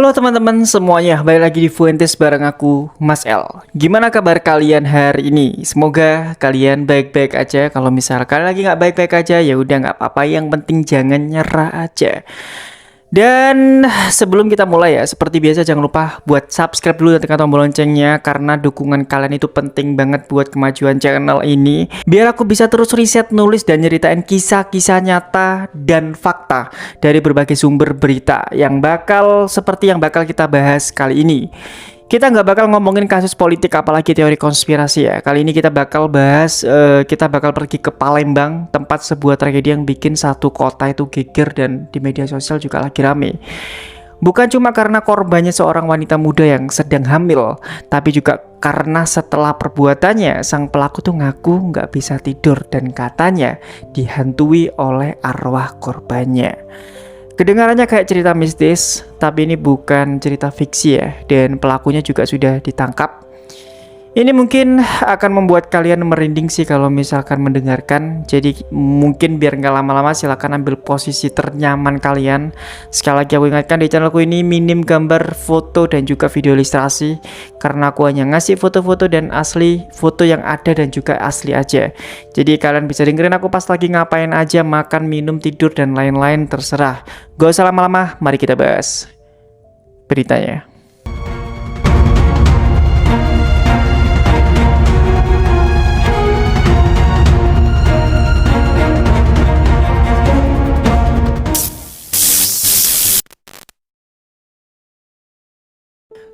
Halo teman-teman semuanya, balik lagi di Fuentes bareng aku, Mas L. Gimana kabar kalian hari ini? Semoga kalian baik-baik aja. Kalau misal kalian lagi nggak baik-baik aja, ya udah nggak apa-apa. Yang penting jangan nyerah aja. Dan sebelum kita mulai ya, seperti biasa jangan lupa buat subscribe dulu dan tekan tombol loncengnya karena dukungan kalian itu penting banget buat kemajuan channel ini. Biar aku bisa terus riset, nulis dan nyeritain kisah-kisah nyata dan fakta dari berbagai sumber berita yang bakal kita bahas kali ini. Kita nggak bakal ngomongin kasus politik apalagi teori konspirasi ya. Kali ini kita bakal bahas, kita bakal pergi ke Palembang, tempat sebuah tragedi yang bikin satu kota itu geger dan di media sosial juga lagi rame. Bukan cuma karena korbannya seorang wanita muda yang sedang hamil, tapi juga karena setelah perbuatannya, sang pelaku tuh ngaku nggak bisa tidur dan katanya dihantui oleh arwah korbannya. Kedengarannya kayak cerita mistis, tapi ini bukan cerita fiksi ya, dan pelakunya juga sudah ditangkap. Ini mungkin akan membuat kalian merinding sih kalau misalkan mendengarkan. Jadi mungkin biar nggak lama-lama silahkan ambil posisi ternyaman kalian. Sekali lagi aku ingatkan di channelku ini minim gambar, foto, dan juga video ilustrasi. Karena aku hanya ngasih foto-foto dan asli, foto yang ada dan juga asli aja. Jadi kalian bisa dengerin aku pas lagi ngapain aja, makan, minum, tidur, dan lain-lain terserah. Gak usah lama-lama, mari kita bahas beritanya.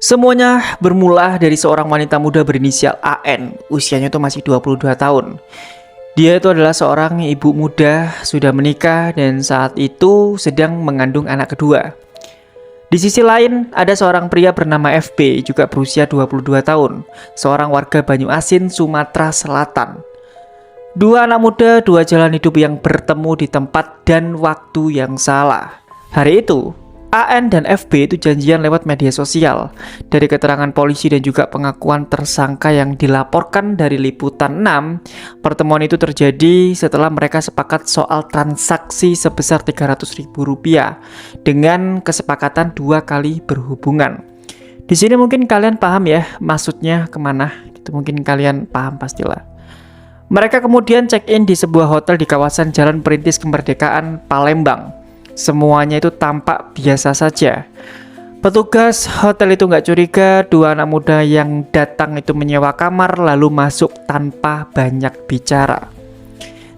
Semuanya bermula dari seorang wanita muda berinisial AN, usianya itu masih 22 tahun. Dia itu adalah seorang ibu muda, sudah menikah dan saat itu sedang mengandung anak kedua. Di sisi lain, ada seorang pria bernama FB, juga berusia 22 tahun, seorang warga Banyuasin, Sumatera Selatan. Dua anak muda, dua jalan hidup yang bertemu di tempat dan waktu yang salah. Hari itu, AN dan FB itu janjian lewat media sosial. Dari keterangan polisi dan juga pengakuan tersangka yang dilaporkan dari Liputan 6, pertemuan itu terjadi setelah mereka sepakat soal transaksi sebesar Rp300.000 dengan kesepakatan 2 kali berhubungan. Di sini mungkin kalian paham ya maksudnya kemana, itu mungkin kalian paham pastilah. Mereka kemudian check-in di sebuah hotel di kawasan Jalan Perintis Kemerdekaan, Palembang. Semuanya itu tampak biasa saja. Petugas hotel itu nggak curiga dua anak muda yang datang itu menyewa kamar lalu masuk tanpa banyak bicara.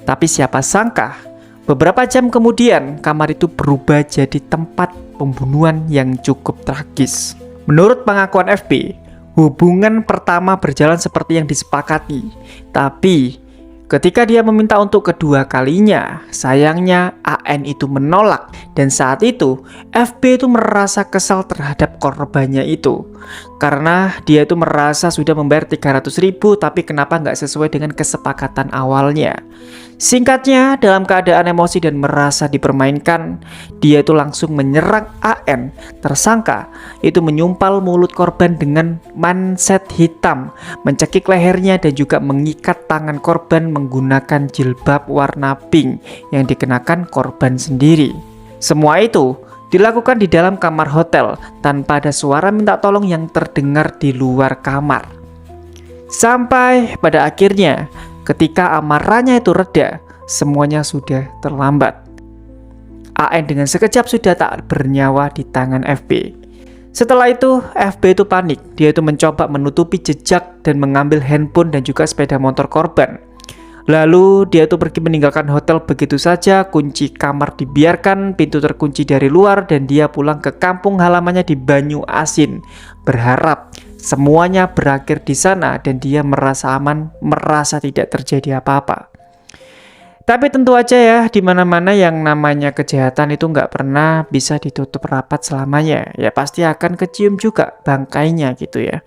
Tapi siapa sangka, beberapa jam kemudian kamar itu berubah jadi tempat pembunuhan yang cukup tragis. Menurut pengakuan FB, hubungan pertama berjalan seperti yang disepakati. Tapi ketika dia meminta untuk kedua kalinya, sayangnya AN itu menolak dan saat itu FB itu merasa kesal terhadap korbannya itu. Karena dia itu merasa sudah membayar 300.000 tapi kenapa nggak sesuai dengan kesepakatan awalnya. Singkatnya, dalam keadaan emosi dan merasa dipermainkan, dia itu langsung menyerang AN. Tersangka itu menyumpal mulut korban dengan manset hitam, mencekik lehernya dan juga mengikat tangan korban menggunakan jilbab warna pink yang dikenakan korban sendiri. Semua itu dilakukan di dalam kamar hotel tanpa ada suara minta tolong yang terdengar di luar kamar. Sampai pada akhirnya ketika amarahnya itu reda, semuanya sudah terlambat. AN dengan sekejap sudah tak bernyawa di tangan FB. Setelah itu, FB itu panik. Dia itu mencoba menutupi jejak dan mengambil handphone dan juga sepeda motor korban. Lalu dia itu pergi meninggalkan hotel begitu saja, kunci kamar dibiarkan, pintu terkunci dari luar dan dia pulang ke kampung halamannya di Banyuasin, berharap semuanya berakhir di sana dan dia merasa aman, merasa tidak terjadi apa-apa. Tapi tentu aja ya, di mana-mana yang namanya kejahatan itu nggak pernah bisa ditutup rapat selamanya. Ya pasti akan kecium juga bangkainya gitu ya.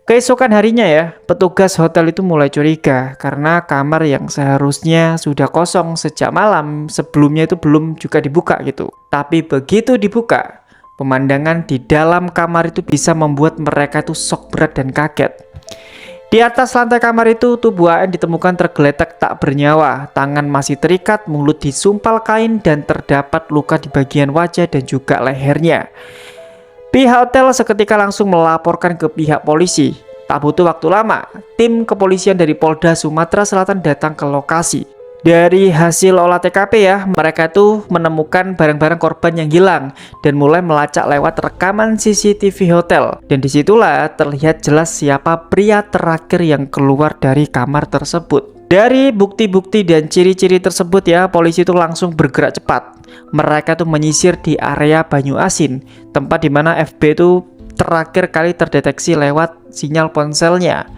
Keesokan harinya ya, petugas hotel itu mulai curiga karena kamar yang seharusnya sudah kosong sejak malam sebelumnya itu belum juga dibuka gitu. Tapi begitu dibuka, pemandangan di dalam kamar itu bisa membuat mereka itu shock berat dan kaget. Di atas lantai kamar itu, tubuh AN ditemukan tergeletak tak bernyawa, tangan masih terikat, mulut disumpal kain, dan terdapat luka di bagian wajah dan juga lehernya. Pihak hotel seketika langsung melaporkan ke pihak polisi. Tak butuh waktu lama, tim kepolisian dari Polda Sumatera Selatan datang ke lokasi. Dari hasil olah TKP ya, mereka tuh menemukan barang-barang korban yang hilang dan mulai melacak lewat rekaman CCTV hotel. Dan disitulah terlihat jelas siapa pria terakhir yang keluar dari kamar tersebut. Dari bukti-bukti dan ciri-ciri tersebut ya, polisi itu langsung bergerak cepat. Mereka tuh menyisir di area Banyu Asin, tempat dimana FB itu terakhir kali terdeteksi lewat sinyal ponselnya.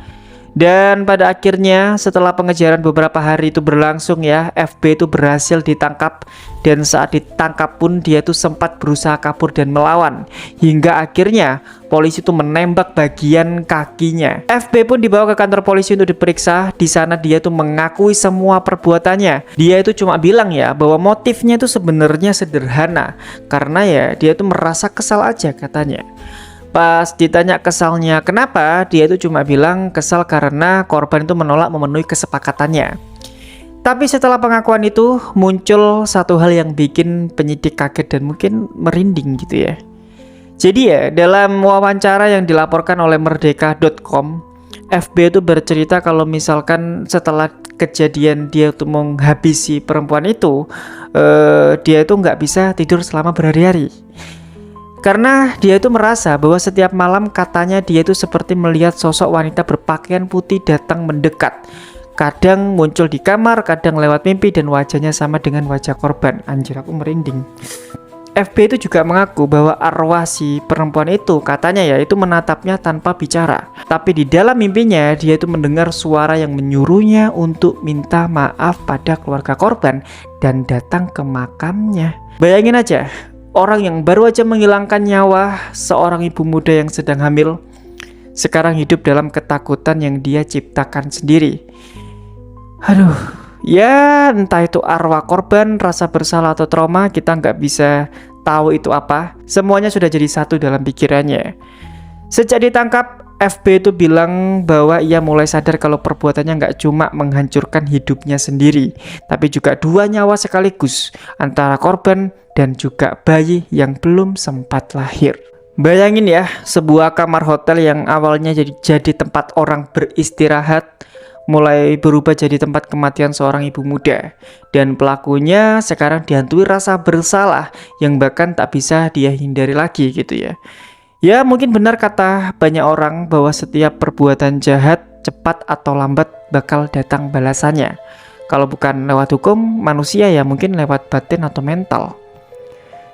Dan pada akhirnya setelah pengejaran beberapa hari itu berlangsung ya, FB itu berhasil ditangkap. Dan saat ditangkap pun dia tuh sempat berusaha kabur dan melawan, hingga akhirnya polisi itu menembak bagian kakinya. FB pun dibawa ke kantor polisi untuk diperiksa. Di sana dia tuh mengakui semua perbuatannya. Dia itu cuma bilang ya bahwa motifnya itu sebenarnya sederhana, karena ya dia tuh merasa kesal aja katanya. Pas ditanya kesalnya kenapa, dia itu cuma bilang kesal karena korban itu menolak memenuhi kesepakatannya. Tapi setelah pengakuan itu muncul satu hal yang bikin penyidik kaget dan mungkin merinding gitu ya. Jadi ya, dalam wawancara yang dilaporkan oleh merdeka.com, FB itu bercerita kalau misalkan setelah kejadian dia tuh menghabisi perempuan itu, dia itu nggak bisa tidur selama berhari-hari. Karena dia itu merasa bahwa setiap malam katanya dia itu seperti melihat sosok wanita berpakaian putih datang mendekat. Kadang muncul di kamar, kadang lewat mimpi, dan wajahnya sama dengan wajah korban. Anjir, aku merinding. FB itu juga mengaku bahwa arwah si perempuan itu katanya ya itu menatapnya tanpa bicara. Tapi di dalam mimpinya dia itu mendengar suara yang menyuruhnya untuk minta maaf pada keluarga korban dan datang ke makamnya. Bayangin aja, orang yang baru aja menghilangkan nyawa seorang ibu muda yang sedang hamil, sekarang hidup dalam ketakutan yang dia ciptakan sendiri. Aduh, ya entah itu arwah korban, rasa bersalah atau trauma, kita nggak bisa tahu itu apa. Semuanya sudah jadi satu dalam pikirannya. Sejak ditangkap, FB itu bilang bahwa ia mulai sadar kalau perbuatannya nggak cuma menghancurkan hidupnya sendiri, tapi juga dua nyawa sekaligus, antara korban dan juga bayi yang belum sempat lahir. Bayangin ya, sebuah kamar hotel yang awalnya jadi tempat orang beristirahat, mulai berubah jadi tempat kematian seorang ibu muda. Dan pelakunya sekarang dihantui rasa bersalah yang bahkan tak bisa dia hindari lagi gitu ya. Ya mungkin benar kata banyak orang bahwa setiap perbuatan jahat cepat atau lambat bakal datang balasannya. Kalau bukan lewat hukum, manusia ya mungkin lewat batin atau mental.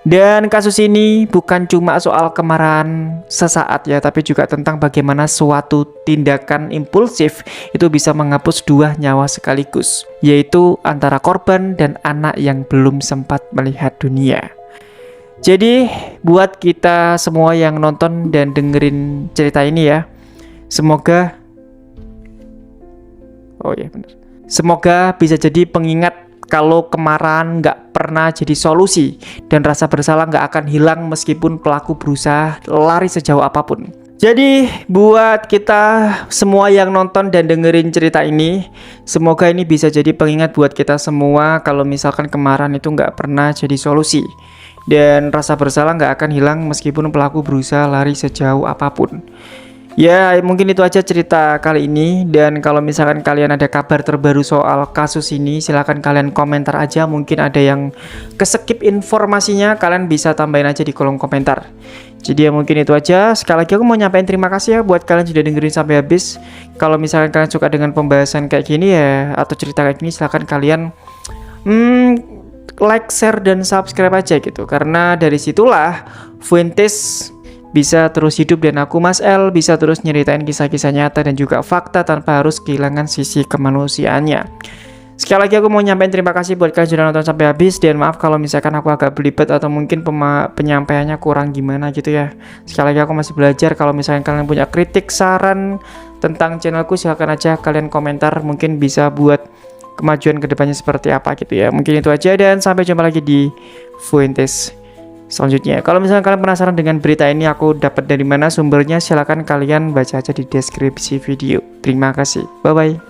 Dan kasus ini bukan cuma soal kemarahan sesaat ya, tapi juga tentang bagaimana suatu tindakan impulsif itu bisa menghapus dua nyawa sekaligus, yaitu antara korban dan anak yang belum sempat melihat dunia. Jadi buat kita semua yang nonton dan dengerin cerita ini ya, semoga semoga bisa jadi pengingat kalau kemarahan nggak pernah jadi solusi dan rasa bersalah nggak akan hilang meskipun pelaku berusaha lari sejauh apapun. Jadi buat kita semua yang nonton dan dengerin cerita ini, semoga ini bisa jadi pengingat buat kita semua kalau misalkan kemarahan itu nggak pernah jadi solusi. Dan rasa bersalah nggak akan hilang meskipun pelaku berusaha lari sejauh apapun. Ya mungkin itu aja cerita kali ini. Dan kalau misalkan kalian ada kabar terbaru soal kasus ini, silahkan kalian komentar aja. Mungkin ada yang keskip informasinya, kalian bisa tambahin aja di kolom komentar. Jadi ya mungkin itu aja. Sekali lagi aku mau nyampein terima kasih ya buat kalian sudah dengerin sampai habis. Kalau misalkan kalian suka dengan pembahasan kayak gini ya, atau cerita kayak gini, silahkan kalian like, share, dan subscribe aja gitu. Karena dari situlah Fuentes bisa terus hidup dan aku Mas L bisa terus nyeritain kisah-kisah nyata dan juga fakta tanpa harus kehilangan sisi kemanusiaannya. Sekali lagi aku mau nyampein terima kasih buat kalian sudah nonton sampai habis. Dan maaf kalau misalkan aku agak belibet atau mungkin penyampaiannya kurang gimana gitu ya. Sekali lagi aku masih belajar. Kalau misalkan kalian punya kritik, saran tentang channelku, silahkan aja kalian komentar. Mungkin bisa buat kemajuan kedepannya seperti apa gitu ya. Mungkin itu aja dan sampai jumpa lagi di Fuentes selanjutnya. Kalau misalnya kalian penasaran dengan berita ini aku dapat dari mana sumbernya, silahkan kalian baca aja di deskripsi video. Terima kasih, bye bye.